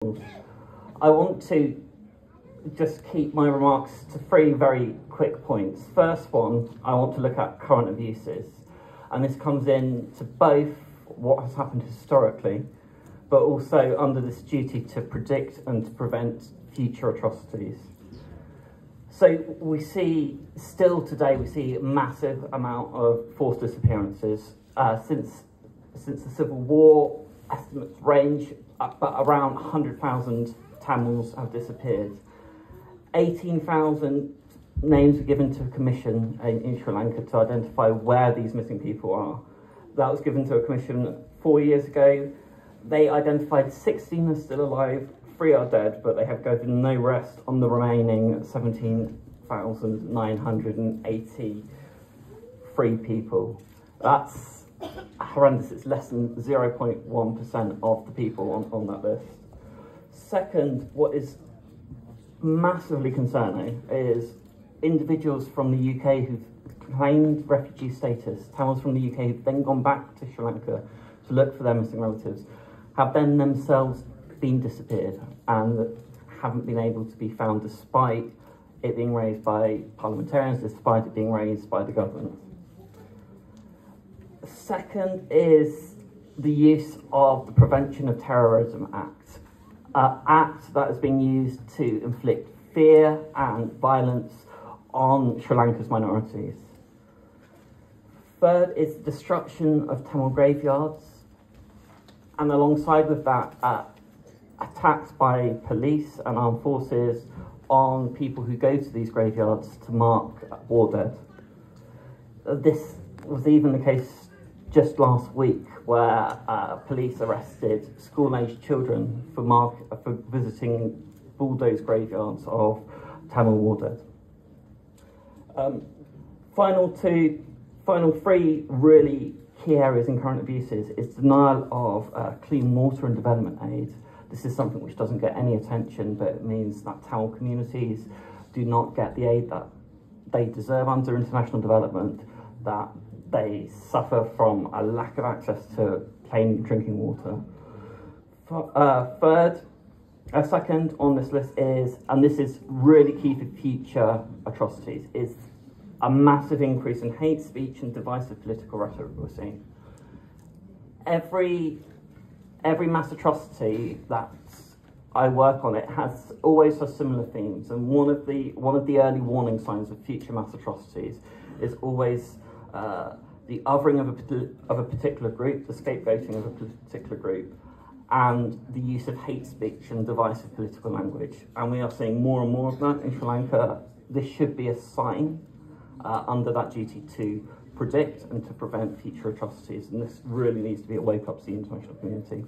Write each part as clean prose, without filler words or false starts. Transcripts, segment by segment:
I want to just keep my remarks to three very quick points. First one, I want to look at current abuses, and this comes in to both what has happened historically, but also under this duty to predict and to prevent future atrocities. So we see, still today, we see a massive amount of forced disappearances. Since the Civil War, estimates range, but around 100,000 Tamils have disappeared. 18,000 names were given to a commission in Sri Lanka to identify where these missing people are. That was given to a commission 4 years ago. They identified 16 are still alive, 3 are dead, but they have given no rest on the remaining 17,983 people. That's horrendous. It's less than 0.1% of the people on that list. Second, what is massively concerning is individuals from the UK who've claimed refugee status, Tamils from the UK who've then gone back to Sri Lanka to look for their missing relatives, have then themselves been disappeared and haven't been able to be found despite it being raised by parliamentarians, despite it being raised by the government. Second is the use of the Prevention of Terrorism Act, an act that is being used to inflict fear and violence on Sri Lanka's minorities. Third is the destruction of Tamil graveyards, and alongside with that, attacks by police and armed forces on people who go to these graveyards to mark war dead. This was even the case just last week, where police arrested school-aged children for visiting bulldozed graveyards of Tamil war dead. Final three really key areas in current abuses is denial of clean water and development aid. This is something which doesn't get any attention, but it means that Tamil communities do not get the aid that they deserve under international development, that they suffer from a lack of access to plain drinking water. Second on this list is, and this is really key for future atrocities, is a massive increase in hate speech and divisive political rhetoric we're seeing. Every mass atrocity that I work on, it always has similar themes, and one of the early warning signs of future mass atrocities is always the othering of a particular group, the scapegoating of a particular group, and the use of hate speech and divisive political language. And we are seeing more and more of that in Sri Lanka. This should be a sign under that duty to predict and to prevent future atrocities, and this really needs to be a wake-up to the international community.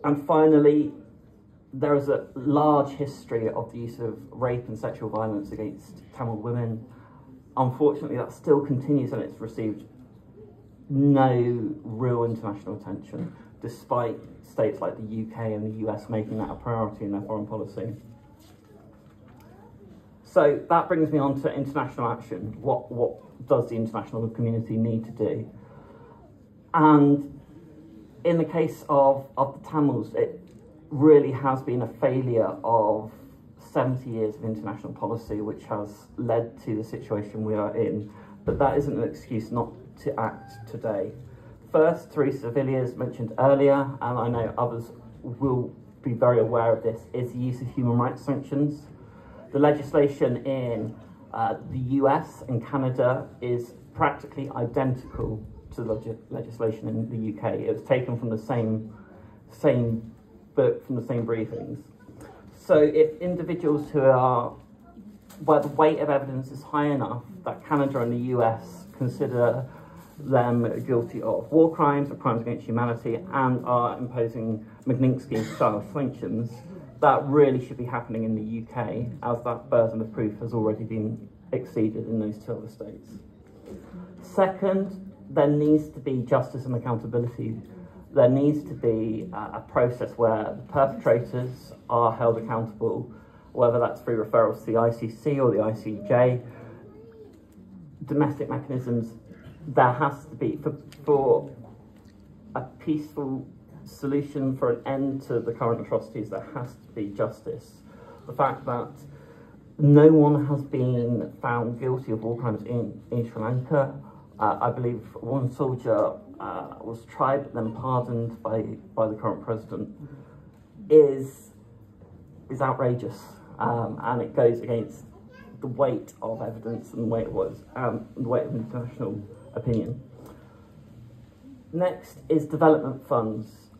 And finally, there is a large history of the use of rape and sexual violence against Tamil women. Unfortunately, that still continues, and it's received no real international attention, despite states like the UK and the US making that a priority in their foreign policy. So that brings me on to international action. What does the international community need to do? And in the case of the Tamils, it really has been a failure of 70 years of international policy, which has led to the situation we are in. But that isn't an excuse not to act today. First, Teresa Villiers mentioned earlier, and I know others will be very aware of this, is the use of human rights sanctions. The legislation in the US and Canada is practically identical to the legislation in the UK. It was taken from the same book, from the same briefings. So if individuals where the weight of evidence is high enough that Canada and the US consider them guilty of war crimes or crimes against humanity and are imposing Magnitsky-style sanctions, that really should be happening in the UK, as that burden of proof has already been exceeded in those 2 other states. Second, there needs to be justice and accountability. There needs to be a process where the perpetrators are held accountable, whether that's through referrals to the ICC or the ICJ. Domestic mechanisms, there has to be, for a peaceful solution for an end to the current atrocities, there has to be justice. The fact that no one has been found guilty of war crimes in Sri Lanka. I believe one soldier was tried but then pardoned by the current president, is outrageous, and it goes against the weight of evidence and the weight of international opinion. Next is development funds.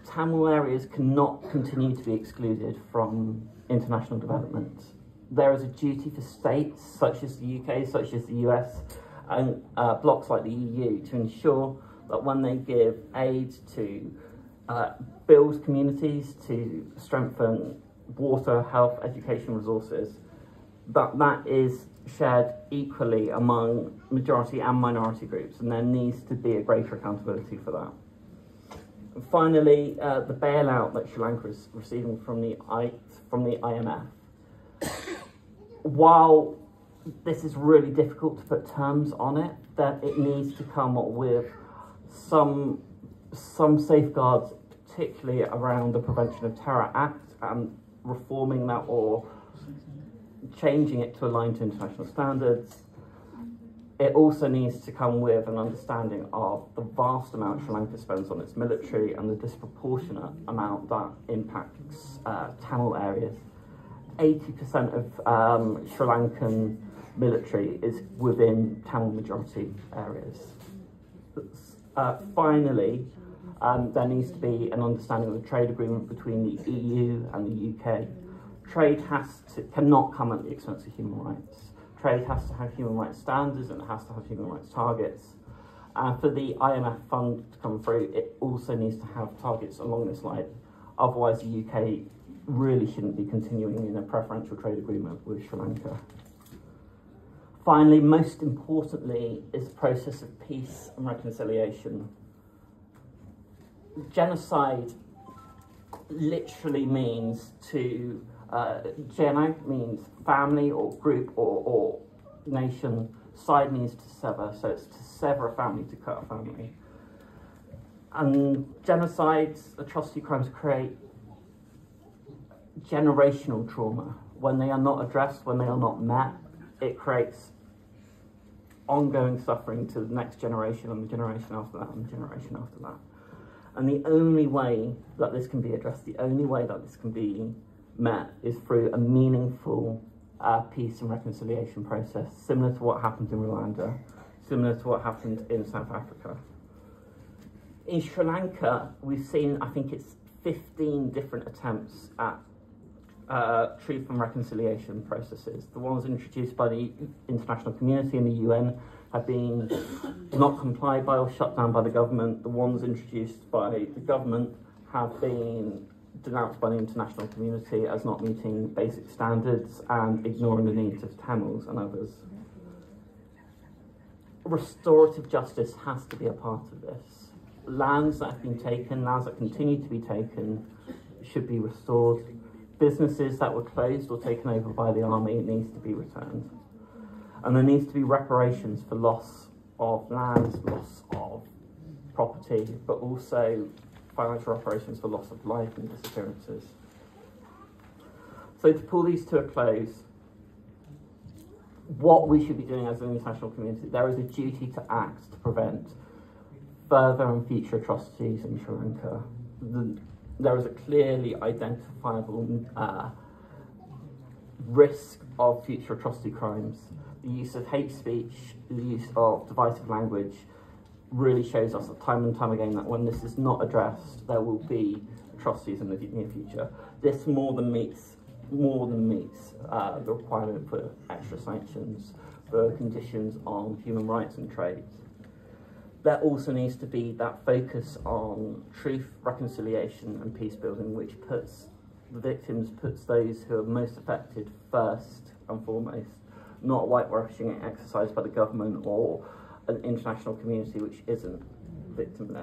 Tamil areas cannot continue to be excluded from international development. There is a duty for states such as the UK, such as the US, and blocs like the EU to ensure that when they give aid to build communities, to strengthen water, health, education resources, that is shared equally among majority and minority groups, and there needs to be a greater accountability for that. And finally, the bailout that Sri Lanka is receiving from the IMF. While this is really difficult to put terms on it, that it needs to come with some safeguards, particularly around the Prevention of Terror Act, and reforming that or changing it to align to international standards. It also needs to come with an understanding of the vast amount Sri Lanka spends on its military and the disproportionate amount that impacts Tamil areas. 80% of Sri Lankan military is within Tamil majority areas. Finally, there needs to be an understanding of the trade agreement between the EU and the UK. Trade cannot come at the expense of human rights. Trade has to have human rights standards and it has to have human rights targets. For the IMF fund to come through, it also needs to have targets along this line. Otherwise, the UK really shouldn't be continuing in a preferential trade agreement with Sri Lanka. Finally, most importantly, is the process of peace and reconciliation. Genocide literally means to, geno means family or group or nation, side means to sever, so it's to sever a family, to cut a family. And genocides, atrocity crimes create generational trauma. When they are not addressed, when they are not met, it creates ongoing suffering to the next generation and the generation after that and the generation after that. And the only way that this can be addressed, the only way that this can be met is through a meaningful peace and reconciliation process, similar to what happened in Rwanda, similar to what happened in South Africa. In Sri Lanka, we've seen, I think it's 15 different attempts at truth and reconciliation processes. The ones introduced by the international community and the UN have been not complied by or shut down by the government. The ones introduced by the government have been denounced by the international community as not meeting basic standards and ignoring the needs of Tamils and others. Restorative justice has to be a part of this. Lands that have been taken, lands that continue to be taken, should be restored. Businesses that were closed or taken over by the army needs to be returned. And there needs to be reparations for loss of lands, loss of property, but also financial reparations for loss of life and disappearances. So to pull these to a close, what we should be doing as an international community, there is a duty to act to prevent further and future atrocities in Sri Lanka. There is a clearly identifiable risk of future atrocity crimes. The use of hate speech, the use of divisive language really shows us that time and time again that when this is not addressed, there will be atrocities in the near future. This more than meets the requirement for extra sanctions, for conditions on human rights and trade. There also needs to be that focus on truth, reconciliation and peace building, which puts the victims, puts those who are most affected first and foremost, not whitewashing exercise by the government or an international community which isn't victim-led.